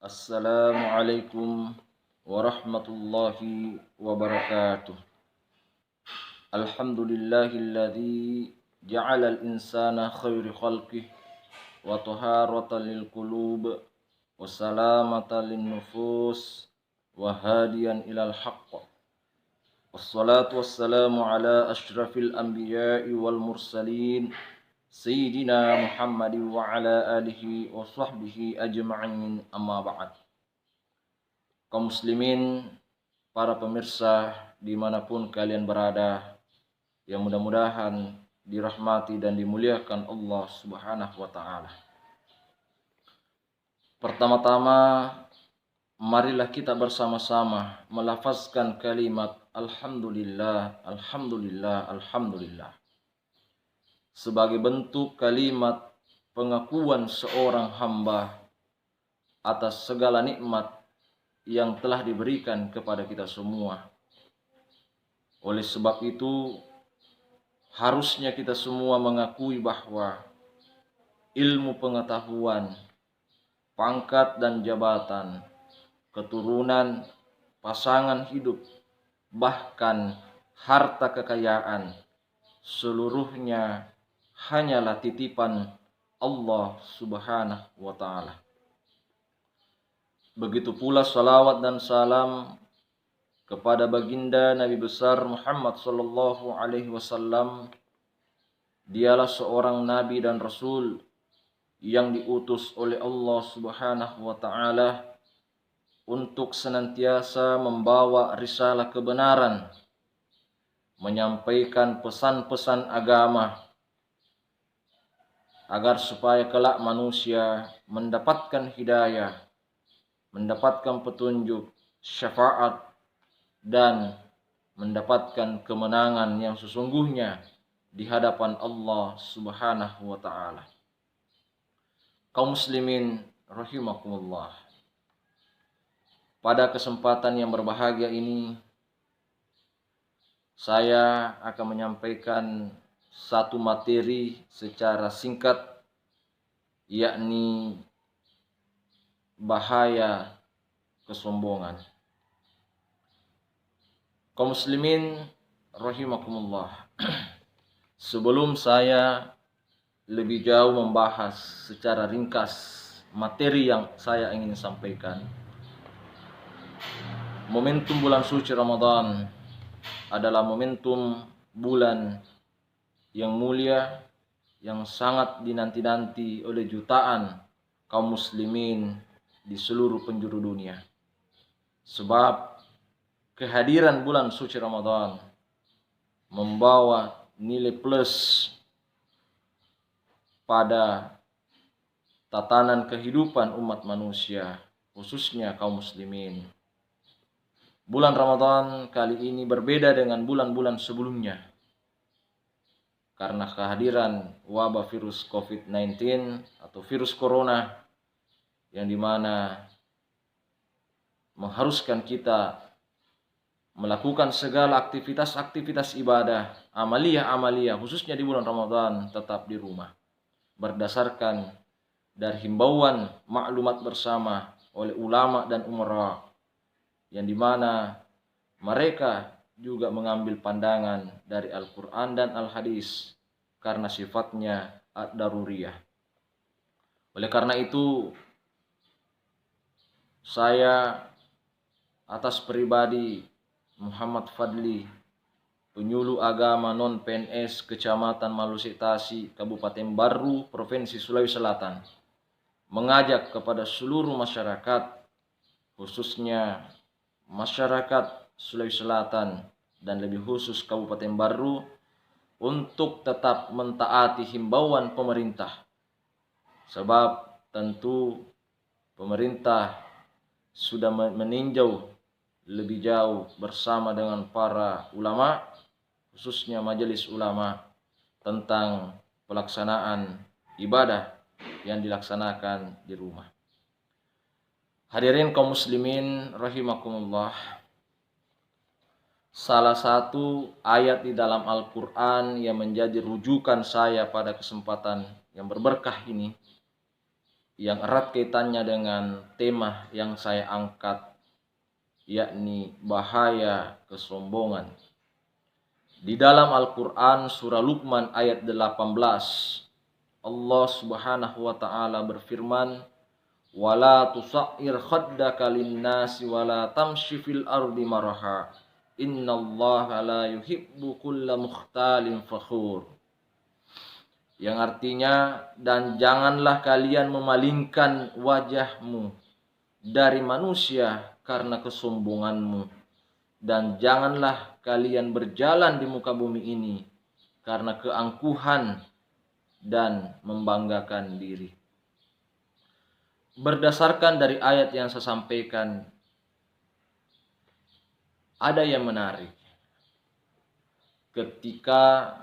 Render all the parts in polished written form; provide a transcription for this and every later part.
Assalamualaikum warahmatullahi wabarakatuh. Alhamdulillahilladzi ja'alal insana khairu khalqih wa taharatan lil qulub wa salamatan lin nufus wa hadiyan ilal haqq. Wassalatu wassalamu ala asyrafil anbiya'i wal mursalin Sayyidina Muhammad wa ala alihi wa sahbihi ajma'in, amma ba'd. Kaum muslimin, para pemirsa dimanapun kalian berada, yang mudah-mudahan dirahmati dan dimuliakan Allah Subhanahu wa ta'ala. Pertama-tama, marilah kita bersama-sama melafazkan kalimat Alhamdulillah, Alhamdulillah, Alhamdulillah, sebagai bentuk kalimat pengakuan seorang hamba atas segala nikmat yang telah diberikan kepada kita semua. Oleh sebab itu, harusnya kita semua mengakui bahwa ilmu pengetahuan, pangkat dan jabatan, keturunan, pasangan hidup, bahkan harta kekayaan, seluruhnya hanyalah titipan Allah Subhanahu wa ta'ala. Begitu pula salawat dan salam kepada baginda Nabi besar Muhammad sallallahu alaihi wasallam. Dialah seorang nabi dan rasul yang diutus oleh Allah Subhanahu wa ta'ala untuk senantiasa membawa risalah kebenaran, menyampaikan pesan-pesan agama, agar supaya kelak manusia mendapatkan hidayah, mendapatkan petunjuk, syafaat, dan mendapatkan kemenangan yang sesungguhnya di hadapan Allah Subhanahu wa ta'ala. Kaum muslimin rahimakumullah, pada kesempatan yang berbahagia ini saya akan menyampaikan satu materi secara singkat, yakni bahaya kesombongan. Kaum muslimin rahimakumullah, sebelum saya lebih jauh membahas secara ringkas materi yang saya ingin sampaikan, momentum bulan suci Ramadan adalah momentum bulan yang mulia, yang sangat dinanti-nanti oleh jutaan kaum muslimin di seluruh penjuru dunia. Sebab kehadiran bulan suci Ramadan membawa nilai plus pada tatanan kehidupan umat manusia, khususnya kaum muslimin. Bulan Ramadan kali ini berbeda dengan bulan-bulan sebelumnya karena kehadiran wabah virus COVID-19 atau virus corona, yang dimana mengharuskan kita melakukan segala aktivitas ibadah, amaliyah khususnya di bulan Ramadan tetap di rumah, berdasarkan dari himbauan maklumat bersama oleh ulama dan umara, yang dimana mereka juga mengambil pandangan dari Al-Quran dan Al-Hadis karena sifatnya ad-daruriyah. Oleh karena itu, saya atas pribadi Muhammad Fadli, penyuluh agama non-PNS Kecamatan Malusik Tasi, Kabupaten Barru, Provinsi Sulawesi Selatan, mengajak kepada seluruh masyarakat, khususnya masyarakat Sulawesi Selatan dan lebih khusus Kabupaten Barru, untuk tetap mentaati himbauan pemerintah. Sebab tentu pemerintah sudah meninjau lebih jauh bersama dengan para ulama, khususnya majelis ulama, tentang pelaksanaan ibadah yang dilaksanakan di rumah. Hadirin kaum muslimin rahimakumullah, salah satu ayat di dalam Al-Quran yang menjadi rujukan saya pada kesempatan yang berberkah ini yang erat kaitannya dengan tema yang saya angkat, yakni bahaya kesombongan. Di dalam Al-Quran surah Luqman ayat 18, Allah Subhanahu wa ta'ala berfirman, "Wala tusa'ir khaddaka linnasi wala tamshi fil ardi maraha. Innallaha la yuhibbu kulla mukhtalin fakhur." Yang artinya, dan janganlah kalian memalingkan wajahmu dari manusia karena kesombonganmu, dan janganlah kalian berjalan di muka bumi ini karena keangkuhan dan membanggakan diri. Berdasarkan dari ayat yang saya sampaikan, ada yang menarik. Ketika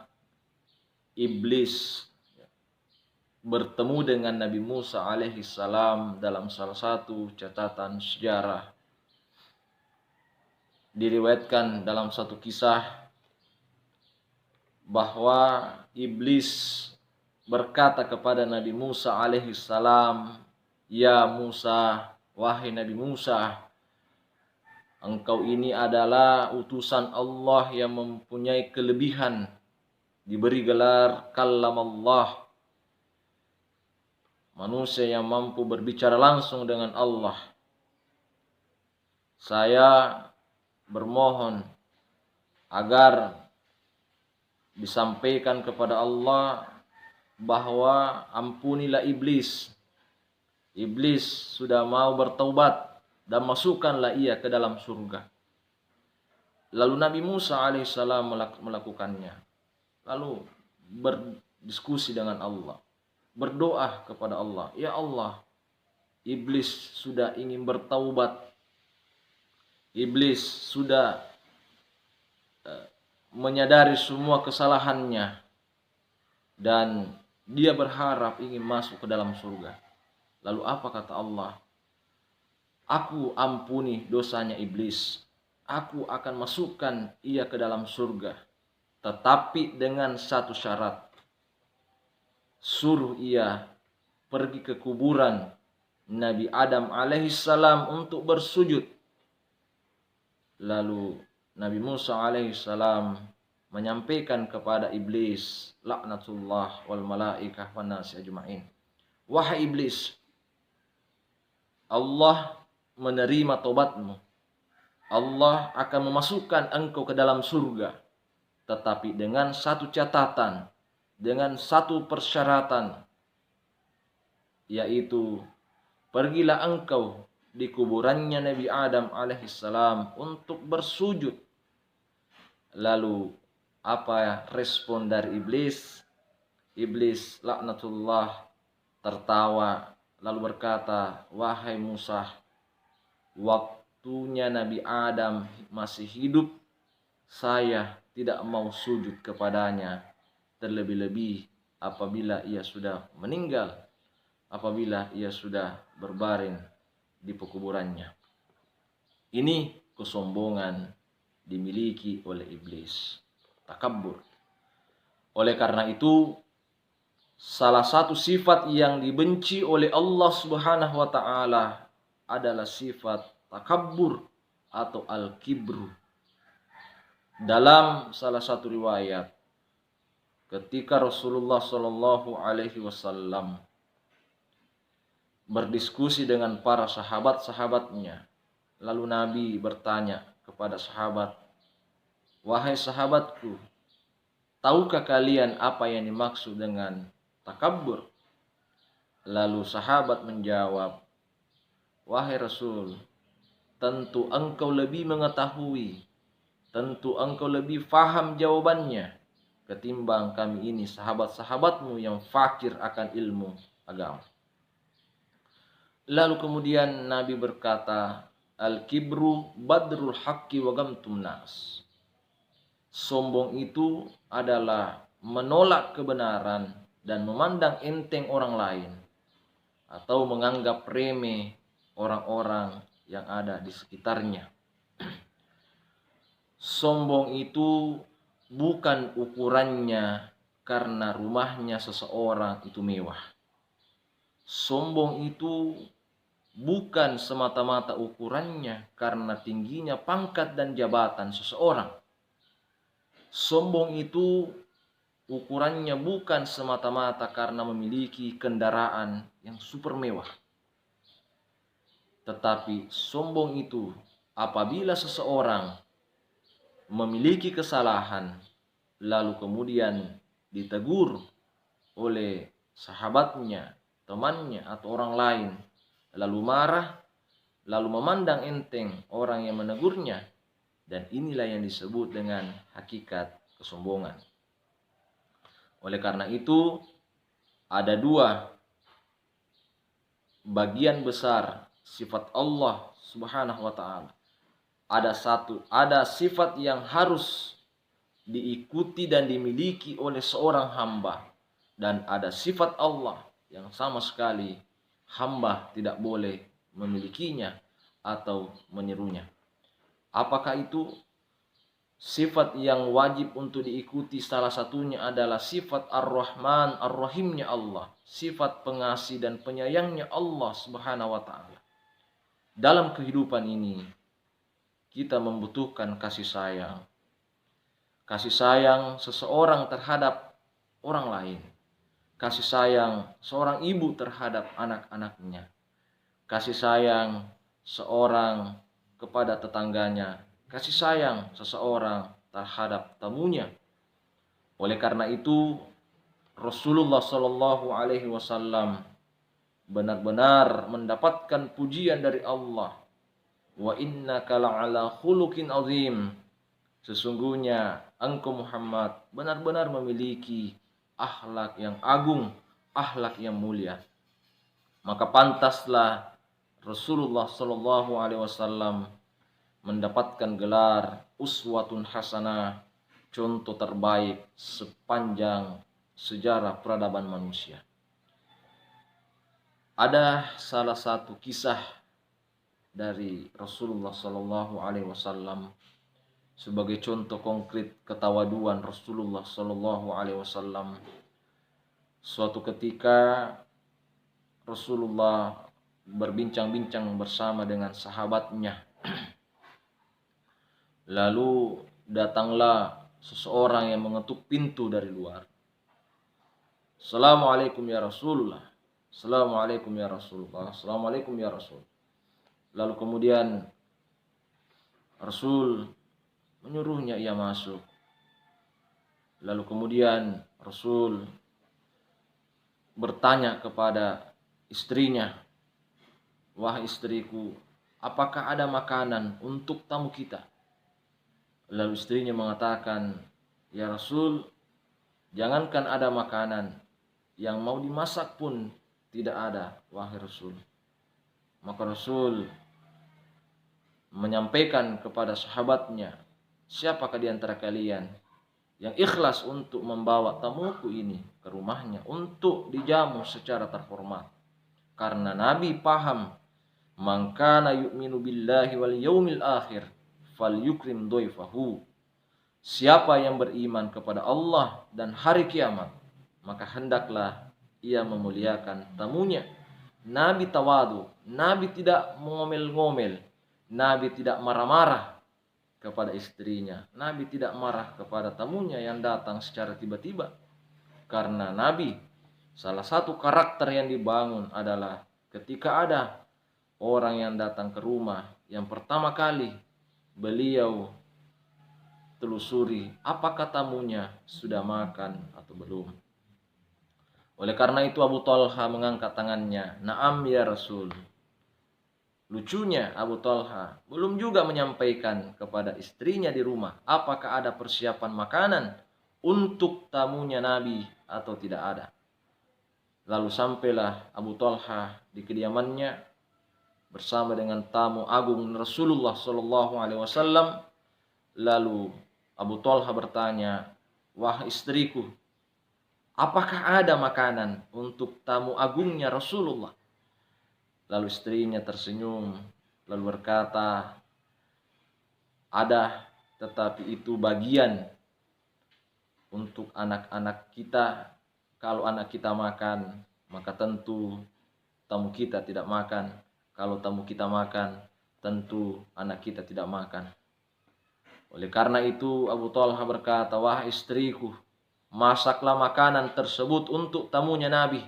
iblis bertemu dengan Nabi Musa alaihissalam dalam salah satu catatan sejarah, diriwayatkan dalam satu kisah bahwa iblis berkata kepada Nabi Musa alaihissalam, "Ya Musa, wahai Nabi Musa, engkau ini adalah utusan Allah yang mempunyai kelebihan, diberi gelar Kallam Allah, manusia yang mampu berbicara langsung dengan Allah. Saya bermohon agar disampaikan kepada Allah bahwa ampunilah iblis. Iblis sudah mau bertaubat dan masukkanlah ia ke dalam surga." Lalu Nabi Musa alaihissalam melakukannya. Lalu berdiskusi dengan Allah, berdoa kepada Allah, "Ya Allah, iblis sudah ingin bertaubat. Iblis sudah menyadari semua kesalahannya dan dia berharap ingin masuk ke dalam surga." Lalu apa kata Allah? "Aku ampuni dosanya iblis. Aku akan masukkan ia ke dalam surga. Tetapi dengan satu syarat. Suruh ia pergi ke kuburan Nabi Adam alaihissalam untuk bersujud." Lalu Nabi Musa alaihissalam menyampaikan kepada iblis, laknatullah wal malaikah wan nasi ajma'in, "Wahai iblis, Allah menerima tobatmu. Allah akan memasukkan engkau ke dalam surga. Tetapi dengan satu catatan, dengan satu persyaratan, yaitu pergilah engkau di kuburannya Nabi Adam alaihissalam untuk bersujud." Lalu apa respon dari iblis? Iblis laknatullah tertawa lalu berkata, "Wahai Musa, waktunya Nabi Adam masih hidup, saya tidak mau sujud kepadanya. Terlebih-lebih apabila ia sudah meninggal, apabila ia sudah berbaring di pekuburannya." Ini kesombongan dimiliki oleh iblis, takabbur. Oleh karena itu, salah satu sifat yang dibenci oleh Allah Subhanahu wa ta'ala adalah sifat takabbur atau al-kibru. Dalam salah satu riwayat, ketika Rasulullah Shallallahu Alaihi Wasallam berdiskusi dengan para sahabat-sahabatnya, lalu Nabi bertanya kepada sahabat, "Wahai sahabatku, tahukah kalian apa yang dimaksud dengan takabbur?" Lalu sahabat menjawab, "Wahai Rasul, tentu engkau lebih mengetahui, tentu engkau lebih faham jawabannya ketimbang kami ini sahabat-sahabatmu yang fakir akan ilmu agama." Lalu kemudian Nabi berkata, "Al-kibru badrul haqqi wa gamtum nas." Sombong itu adalah menolak kebenaran dan memandang enteng orang lain, atau menganggap remeh orang-orang yang ada di sekitarnya. Sombong itu bukan ukurannya karena rumahnya seseorang itu mewah. sombong itu bukan semata-mata ukurannya karena tingginya pangkat dan jabatan seseorang. Sombong itu ukurannya bukan semata-mata karena memiliki kendaraan yang super mewah. Tetapi sombong itu apabila seseorang memiliki kesalahan, lalu kemudian ditegur oleh sahabatnya, temannya, atau orang lain, lalu marah, lalu memandang enteng orang yang menegurnya, dan inilah yang disebut dengan hakikat kesombongan. Oleh karena itu, ada dua bagian besar sifat Allah Subhanahu wa taala. Ada sifat yang harus diikuti dan dimiliki oleh seorang hamba, dan ada sifat Allah yang sama sekali hamba tidak boleh memilikinya atau menirunya. Apakah itu? Sifat yang wajib untuk diikuti salah satunya adalah sifat Ar-Rahman Ar-Rahimnya Allah, sifat pengasih dan penyayangnya Allah Subhanahu wa taala. Dalam kehidupan ini kita membutuhkan kasih sayang. Kasih sayang seseorang terhadap orang lain. Kasih sayang seorang ibu terhadap anak-anaknya. Kasih sayang seorang kepada tetangganya. Kasih sayang seseorang terhadap tamunya. Oleh karena itu, Rasulullah Shallallahu Alaihi Wasallam benar-benar mendapatkan pujian dari Allah. Wa innaka la'ala khuluqin azim. Sesungguhnya engkau Muhammad benar-benar memiliki akhlak yang agung, akhlak yang mulia. Maka pantaslah Rasulullah Shallallahu Alaihi Wasallam mendapatkan gelar uswatun hasanah, contoh terbaik sepanjang sejarah peradaban manusia. Ada salah satu kisah dari Rasulullah Shallallahu Alaihi Wasallam sebagai contoh konkret ketawaduan Rasulullah Shallallahu Alaihi Wasallam. Suatu ketika Rasulullah berbincang-bincang bersama dengan sahabatnya. Lalu datanglah seseorang yang mengetuk pintu dari luar. Assalamualaikum ya Rasulullah. Assalamualaikum ya Rasulullah. Assalamualaikum ya Rasul. Lalu kemudian Rasul menyuruhnya ia masuk. Lalu kemudian Rasul bertanya kepada istrinya, "Wahai istriku, apakah ada makanan untuk tamu kita?" Lalu istrinya mengatakan, "Ya Rasul, jangankan ada makanan, yang mau dimasak pun tidak ada, wahai Rasul." Maka Rasul menyampaikan kepada sahabatnya, "Siapakah di antara kalian yang ikhlas untuk membawa tamuku ini ke rumahnya untuk dijamu secara terhormat?" Karena Nabi paham, "Man kana yu'minu billahi wal yaumil akhir falyukrim doifahu." Siapa yang beriman kepada Allah dan hari kiamat, maka hendaklah ia memuliakan tamunya. Nabi tawadu, Nabi tidak mengomel-ngomel, Nabi tidak marah-marah kepada istrinya, Nabi tidak marah kepada tamunya yang datang secara tiba-tiba. Karena Nabi, salah satu karakter yang dibangun adalah ketika ada orang yang datang ke rumah, yang pertama kali beliau telusuri apakah tamunya sudah makan atau belum. Oleh karena itu Abu Talha mengangkat tangannya, "Naam ya Rasul." Lucunya Abu Talha belum juga menyampaikan kepada istrinya di rumah apakah ada persiapan makanan untuk tamunya Nabi atau tidak ada. Lalu sampailah Abu Talha di kediamannya bersama dengan tamu agung Rasulullah Shallallahu Alaihi Wasallam. Lalu Abu Talha bertanya, "Wah istriku, apakah ada makanan untuk tamu agungnya Rasulullah?" Lalu istrinya tersenyum, lalu berkata, "Ada, tetapi itu bagian untuk anak-anak kita. Kalau anak kita makan, maka tentu tamu kita tidak makan. Kalau tamu kita makan, tentu anak kita tidak makan. Oleh karena itu Abu Talha berkata, wahai istriku, masaklah makanan tersebut untuk tamunya Nabi.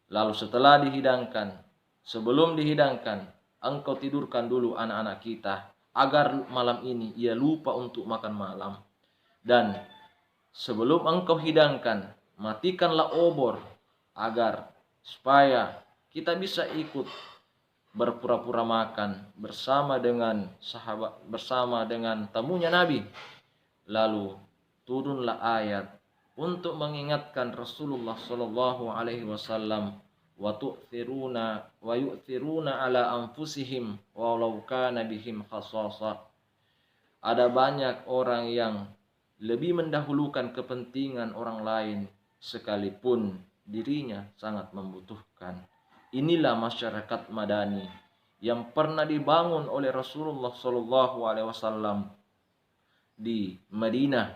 Lalu setelah dihidangkan, sebelum dihidangkan, engkau tidurkan dulu anak-anak kita, agar malam ini ia lupa untuk makan malam. Dan sebelum engkau hidangkan, matikanlah obor, agar supaya kita bisa ikut berpura-pura makan bersama dengan sahabat, bersama dengan tamunya Nabi. Lalu turunlah ayat untuk mengingatkan Rasulullah sallallahu alaihi wasallam, wa yu'thiruna ala anfusihim walau kana bihim khasasah. Ada banyak orang yang lebih mendahulukan kepentingan orang lain sekalipun dirinya sangat membutuhkan. Inilah masyarakat madani yang pernah dibangun oleh Rasulullah sallallahu alaihi wasallam di Madinah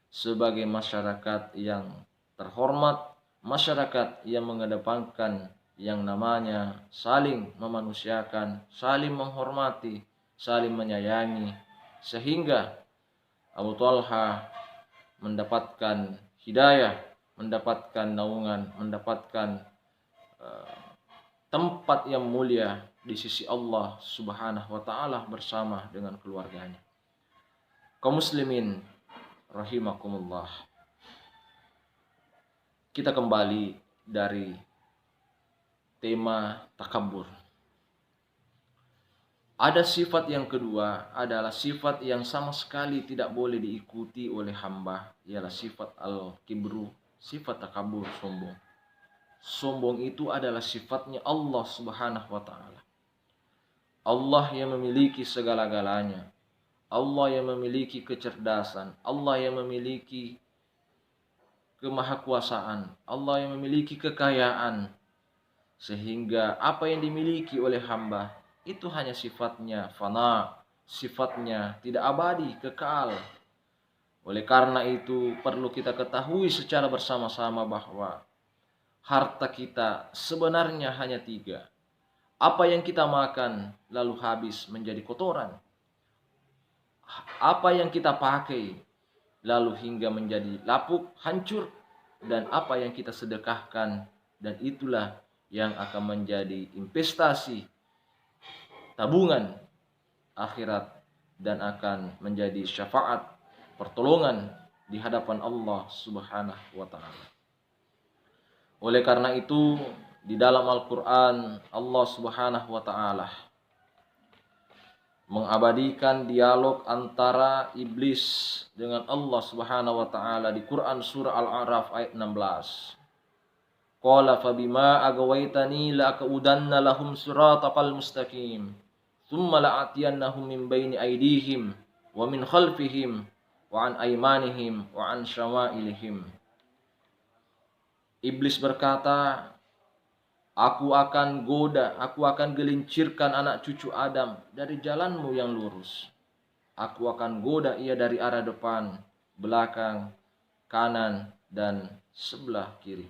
sebagai masyarakat yang terhormat, masyarakat yang mengedepankan yang namanya saling memanusiakan, saling menghormati, saling menyayangi, sehingga Abu Talha mendapatkan hidayah, mendapatkan naungan, mendapatkan tempat yang mulia di sisi Allah Subhanahu wa taala bersama dengan keluarganya. Kaum muslimin rahimakumullah. Kita kembali dari tema takabur. Ada sifat yang kedua, adalah sifat yang sama sekali tidak boleh diikuti oleh hamba, ialah sifat al-kibru, sifat takabur, sombong. Sombong itu adalah sifatnya Allah Subhanahu wa taala. Allah yang memiliki segala-galanya. Allah yang memiliki kecerdasan, Allah yang memiliki kemahakuasaan, Allah yang memiliki kekayaan, sehingga apa yang dimiliki oleh hamba itu hanya sifatnya fana, sifatnya tidak abadi, kekal. Oleh karena itu perlu kita ketahui secara bersama-sama bahwa harta kita sebenarnya hanya 3. Apa yang kita makan lalu habis menjadi kotoran. Apa yang kita pakai lalu hingga menjadi lapuk, hancur. Dan apa yang kita sedekahkan, dan itulah yang akan menjadi investasi, tabungan akhirat, dan akan menjadi syafaat, pertolongan di hadapan Allah Subhanahu wa taala. Oleh karena itu di dalam Al-Qur'an Allah Subhanahu wa taala mengabadikan dialog antara iblis dengan Allah Subhanahu wa taala di Quran surah Al-A'raf ayat 16. Qala fabima agawaitani la'aqudanna lahum siratal mustaqim thumma la'atiyannahum min baini aydihim wa min khalfihim wa an aymanihim wa an syama'ilihim. Iblis berkata, aku akan goda, aku akan gelincirkan anak cucu Adam dari jalanmu yang lurus. Aku akan goda ia dari arah depan, belakang, kanan, dan sebelah kiri.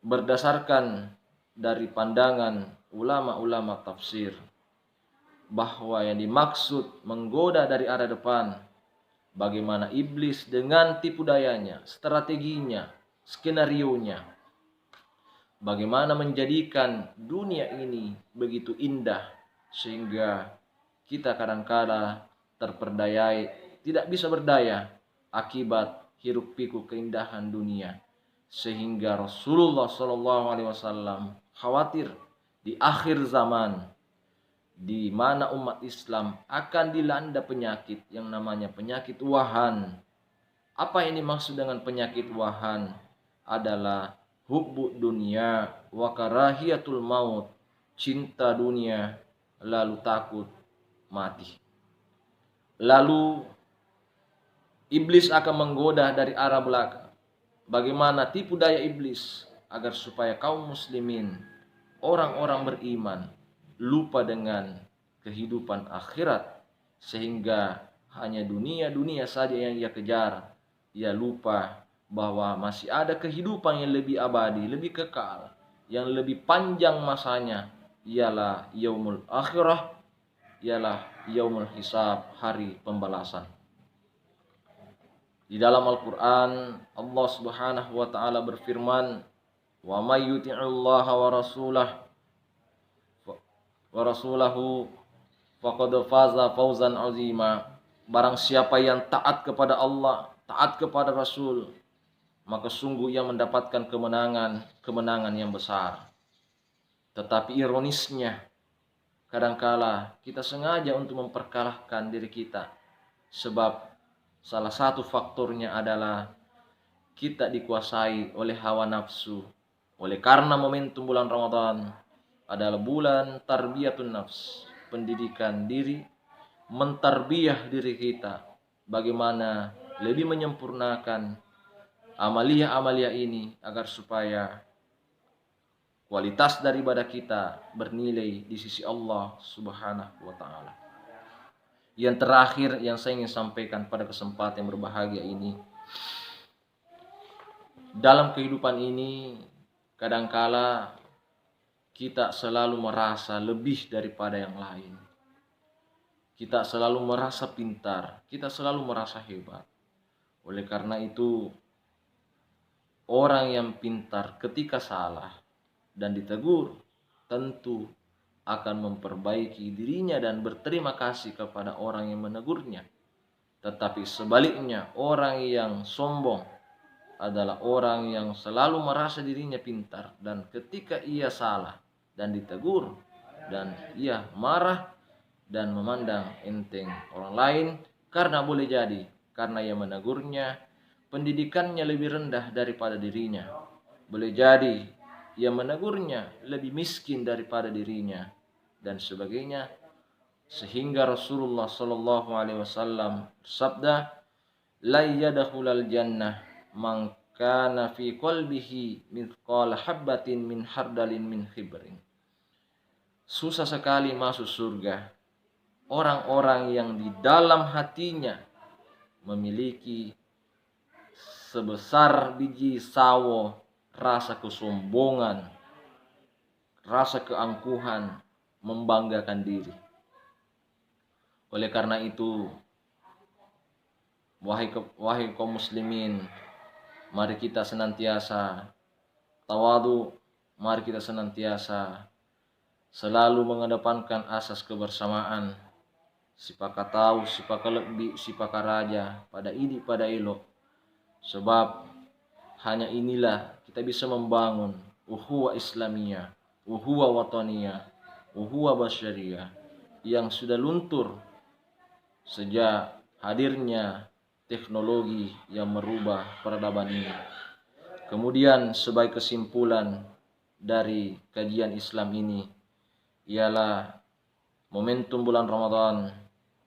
Berdasarkan dari pandangan ulama-ulama tafsir, bahwa yang dimaksud menggoda dari arah depan, bagaimana iblis dengan tipu dayanya, strateginya, skenarionya, bagaimana menjadikan dunia ini begitu indah sehingga kita kadang-kala terperdayai, tidak bisa berdaya akibat hiruk pikuk keindahan dunia, sehingga Rasulullah SAW khawatir di akhir zaman di mana umat Islam akan dilanda penyakit yang namanya penyakit wahan. Apa yang dimaksud dengan penyakit wahan? Adalah hubbu dunia wa karahiyatul maut, cinta dunia lalu takut mati. Lalu iblis akan menggoda dari arah belakang. Bagaimana tipu daya iblis agar supaya kaum muslimin, orang-orang beriman, lupa dengan kehidupan akhirat, sehingga hanya dunia saja yang ia kejar. Ia lupa bahwa masih ada kehidupan yang lebih abadi, lebih kekal, yang lebih panjang masanya ialah yaumul akhirah, ialah yaumul hisab, hari pembalasan. Di dalam Al-Qur'an Allah Subhanahu wa taala berfirman, "Wa may yuti'ullaha wa rasulahu faqad faza fawzan 'azima." Barang siapa yang taat kepada Allah, taat kepada Rasul, maka sungguh ia mendapatkan kemenangan yang besar. Tetapi ironisnya, kadangkala kita sengaja untuk memperkalahkan diri kita, sebab salah satu faktornya adalah kita dikuasai oleh hawa nafsu. Oleh karena momentum bulan Ramadan adalah bulan tarbiyatun nafs, pendidikan diri, mentarbiyah diri kita, bagaimana lebih menyempurnakan amalia-amalia ini agar supaya kualitas daripada kita bernilai di sisi Allah Subhanahu wa taala. Yang terakhir yang saya ingin sampaikan pada kesempatan yang berbahagia ini, dalam kehidupan ini kadangkala kita selalu merasa lebih daripada yang lain. Kita selalu merasa pintar, kita selalu merasa hebat. Oleh karena itu, orang yang pintar ketika salah dan ditegur tentu akan memperbaiki dirinya dan berterima kasih kepada orang yang menegurnya. Tetapi sebaliknya, orang yang sombong adalah orang yang selalu merasa dirinya pintar, dan ketika ia salah dan ditegur dan ia marah dan memandang enteng orang lain, karena boleh jadi karena ia menegurnya pendidikannya lebih rendah daripada dirinya, boleh jadi ia menegurnya lebih miskin daripada dirinya, dan sebagainya. Sehingga Rasulullah Shallallahu Alaihi Wasallam bersabda, "La yadkhulul jannah man kana fi qalbihi mithqala habbatin min hardalin min khibrin." Susah sekali masuk surga orang-orang yang di dalam hatinya memiliki sebesar biji sawo rasa kesombongan, rasa keangkuhan, membanggakan diri. Oleh karena itu, wahai kaum muslimin, mari kita senantiasa tawadu, mari kita senantiasa selalu mengedepankan asas kebersamaan. Sipaka tahu, sipaka lebih, sipaka raja, pada idi pada elok. Sebab hanya inilah kita bisa membangun ukhuwah Islamiyah, ukhuwah wataniyah, ukhuwah basyariyah yang sudah luntur sejak hadirnya teknologi yang merubah peradaban ini. Kemudian sebagai kesimpulan dari kajian Islam ini ialah momentum bulan Ramadan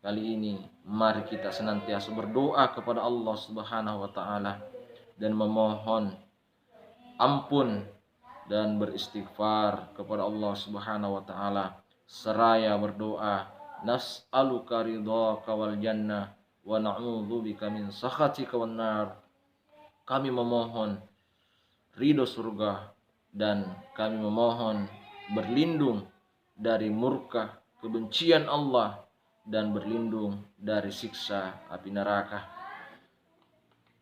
kali ini, mari kita senantiasa berdoa kepada Allah Subhanahu wa taala dan memohon ampun dan beristighfar kepada Allah Subhanahu wa taala, seraya berdoa, nas'aluka ridhaka wal jannah wa na'udzubika min sakhatika wan nar. Kami memohon ridho surga dan kami memohon berlindung dari murka kebencian Allah dan berlindung dari siksa api neraka.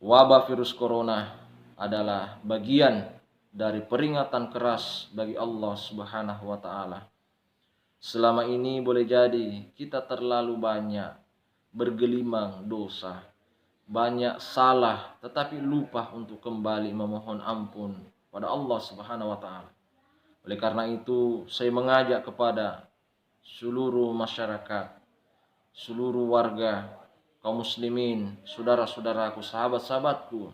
Wabah virus corona adalah bagian dari peringatan keras bagi Allah Subhanahu wa taala. Selama ini boleh jadi kita terlalu banyak bergelimang dosa, banyak salah, tetapi lupa untuk kembali memohon ampun pada Allah Subhanahu wa taala. Oleh karena itu, saya mengajak kepada seluruh masyarakat, seluruh warga, kaum muslimin, saudara-saudaraku, sahabat-sahabatku,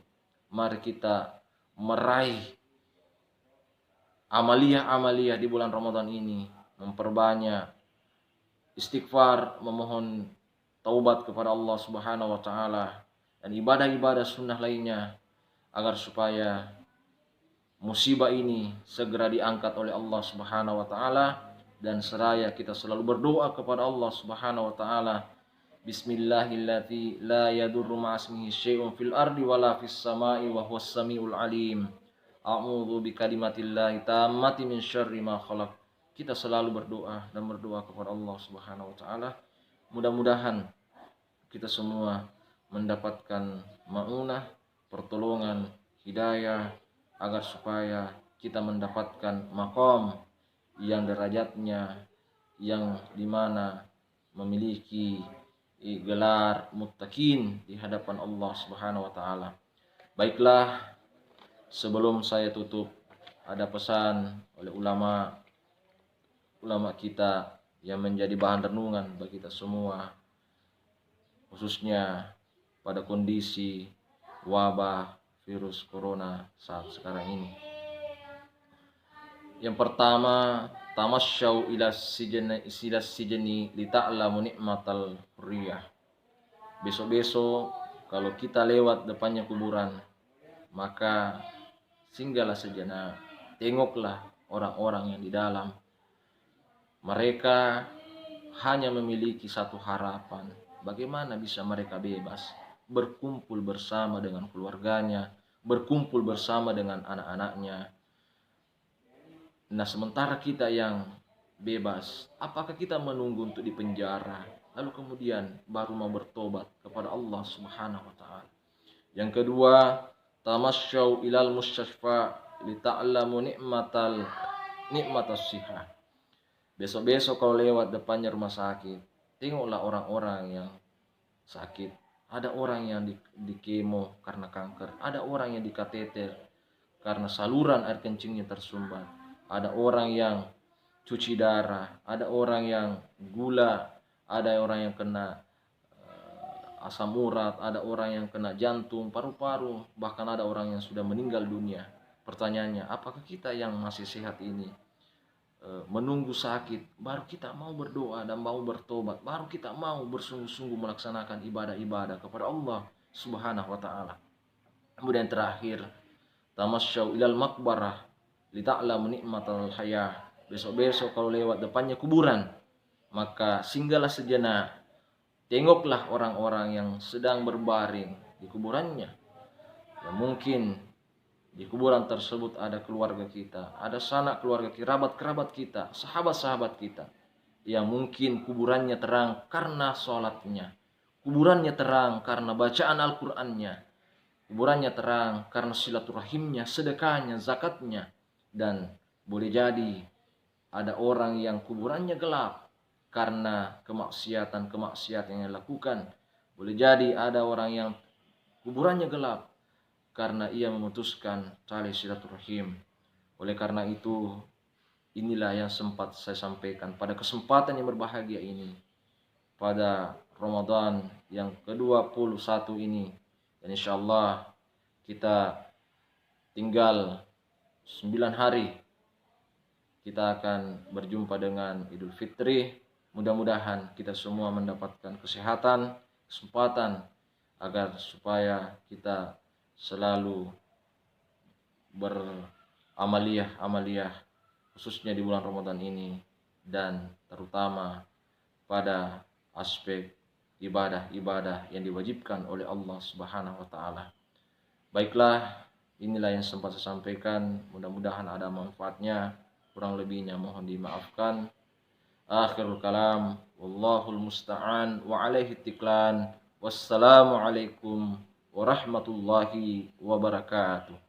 mari kita meraih amalia-amalia di bulan Ramadan ini, memperbanyak istighfar, memohon taubat kepada Allah Subhanahu wa taala, dan ibadah-ibadah sunnah lainnya, agar supaya musibah ini segera diangkat oleh Allah Subhanahu wa taala, dan seraya kita selalu berdoa kepada Allah Subhanahu wa taala, Bismillahirrahmanirrahim, la yadurru ma'asmihi syai'un fil ardi wala fis sama'i wa huwas samiul alim. a'udzu bikalimatillahi tammati min syarri ma khalaq. Kita selalu berdoa dan berdoa kepada Allah Subhanahu wa taala. Mudah-mudahan kita semua mendapatkan maunah, pertolongan, hidayah agar supaya kita mendapatkan maqam yang derajatnya yang dimana memiliki gelar muttaqin di hadapan Allah Subhanahu wa taala. Baiklah, sebelum saya tutup ada pesan oleh ulama kita yang menjadi bahan renungan bagi kita semua, khususnya pada kondisi wabah virus corona saat sekarang ini. Yang pertama, tamasyaw ila sijni li ta'lamu ni'matal hurriyah. Besok-besok kalau kita lewat depannya kuburan, maka singgahlah sejenak, tengoklah orang-orang yang di dalam. Mereka hanya memiliki satu harapan, bagaimana bisa mereka bebas, berkumpul bersama dengan keluarganya, berkumpul bersama dengan anak-anaknya. Nah, sementara kita yang bebas, apakah kita menunggu untuk dipenjara, lalu kemudian baru mau bertobat kepada Allah Subhanahu wa taala? Yang kedua, tamasyaw ilal musyashfa li ta'lamu ni'matas sihah. Besok-besok kalau lewat depannya rumah sakit, tengoklah orang-orang yang sakit. Ada orang yang di kemo karena kanker, ada orang yang di kateter karena saluran air kencingnya tersumbat, ada orang yang cuci darah, ada orang yang gula, ada orang yang kena asam urat, ada orang yang kena jantung, paru-paru, bahkan ada orang yang sudah meninggal dunia. Pertanyaannya, apakah kita yang masih sehat ini menunggu sakit baru kita mau berdoa dan mau bertobat, baru kita mau bersungguh-sungguh melaksanakan ibadah-ibadah kepada Allah Subhanahu wa taala? Kemudian terakhir, tamasyaw ilal maqbarah li ta'lamu ni'matal hayah. Besok-besok kalau lewat depannya kuburan, maka singgahlah sejenak, tengoklah orang-orang yang sedang berbaring di kuburannya. Ya, mungkin di kuburan tersebut ada keluarga kita, ada sanak keluarga, kerabat-kerabat kita, sahabat-sahabat kita, yang mungkin kuburannya terang karena sholatnya, kuburannya terang karena bacaan Al-Qur'annya, kuburannya terang karena silaturahimnya, sedekahnya, zakatnya. Dan boleh jadi ada orang yang kuburannya gelap karena kemaksiatan yang dilakukan. Boleh jadi ada orang yang kuburannya gelap karena ia memutuskan tali silaturahim. Oleh karena itu, inilah yang sempat saya sampaikan pada kesempatan yang berbahagia ini, pada Ramadan yang ke-21 ini. Dan insyaallah kita tinggal 9 hari kita akan berjumpa dengan Idul Fitri. Mudah-mudahan kita semua mendapatkan kesehatan, kesempatan agar supaya kita selalu beramaliyah khususnya di bulan Ramadan ini, dan terutama pada aspek ibadah-ibadah yang diwajibkan oleh Allah Subhanahu wa taala. Baiklah, inilah yang sempat saya sampaikan, mudah-mudahan ada manfaatnya, kurang lebihnya mohon dimaafkan. Akhirul kalam, wallahul musta'an wa alaihi tiklan. Wassalamualaikum warahmatullahi wabarakatuh.